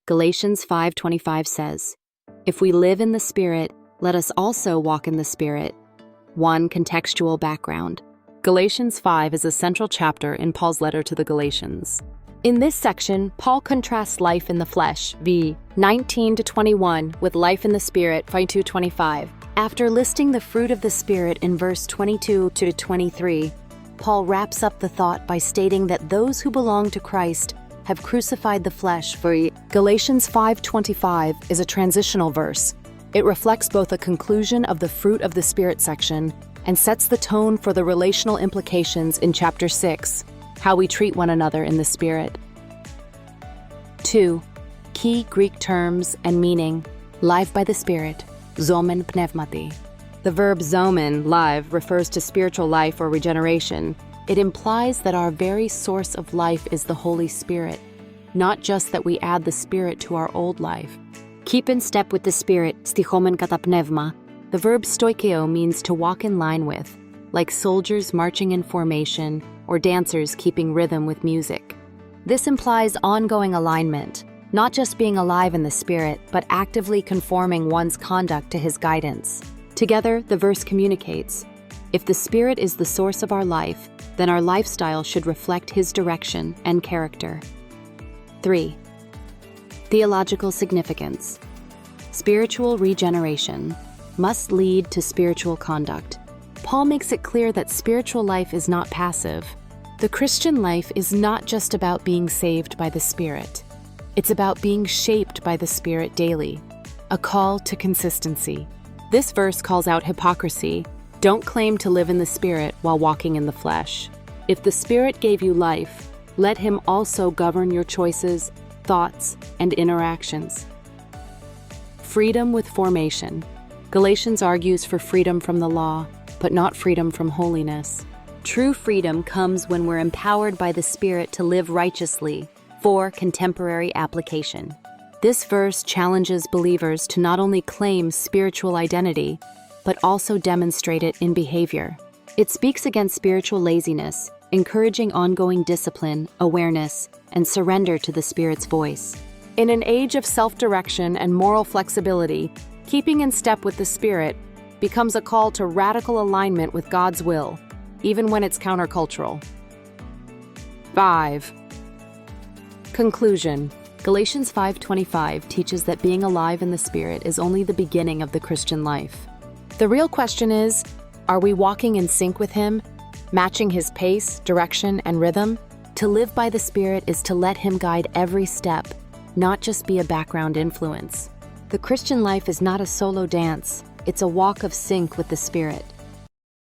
Galatians 5:25 says, "If we live in the Spirit, let us also walk in the Spirit." 1. Contextual background. Galatians 5 is a central chapter in Paul's letter to the Galatians. In this section, Paul contrasts life in the flesh, v. 19-21, with life in the Spirit, 22-25. After listing the fruit of the Spirit in verse 22-23, Paul wraps up the thought by stating that those who belong to Christ have crucified the flesh for Galatians 5:25 is a transitional verse. It reflects both a conclusion of the fruit of the Spirit section and sets the tone for the relational implications in chapter 6, how we treat one another in the Spirit. 2. Key Greek terms and meaning. Live by the Spirit, zomen pneumati. The verb zomen, live, refers to spiritual life or regeneration. It implies that our very source of life is the Holy Spirit, not just that we add the Spirit to our old life. Keep in step with the Spirit, stichomen kata pneuma. The verb stoikeo means to walk in line with, like soldiers marching in formation or dancers keeping rhythm with music. This implies ongoing alignment, not just being alive in the Spirit, but actively conforming one's conduct to His guidance. Together, the verse communicates, if the Spirit is the source of our life, then our lifestyle should reflect His direction and character. 3. Theological significance. Spiritual regeneration must lead to spiritual conduct. Paul makes it clear that spiritual life is not passive. The Christian life is not just about being saved by the Spirit. It's about being shaped by the Spirit daily, a call to consistency. This verse calls out hypocrisy. Don't claim to live in the Spirit while walking in the flesh. If the Spirit gave you life, let Him also govern your choices, thoughts, and interactions. Freedom with formation. Galatians argues for freedom from the law, but not freedom from holiness. True freedom comes when we're empowered by the Spirit to live righteously. For contemporary application. This verse challenges believers to not only claim spiritual identity, but also demonstrate it in behavior. It speaks against spiritual laziness, encouraging ongoing discipline, awareness, and surrender to the Spirit's voice. In an age of self-direction and moral flexibility, keeping in step with the Spirit becomes a call to radical alignment with God's will, even when it's countercultural. 5. Conclusion. Galatians 5:25 teaches that being alive in the Spirit is only the beginning of the Christian life. The real question is, are we walking in sync with Him, matching His pace, direction, and rhythm? To live by the Spirit is to let Him guide every step, not just be a background influence. The Christian life is not a solo dance, it's a walk of sync with the Spirit.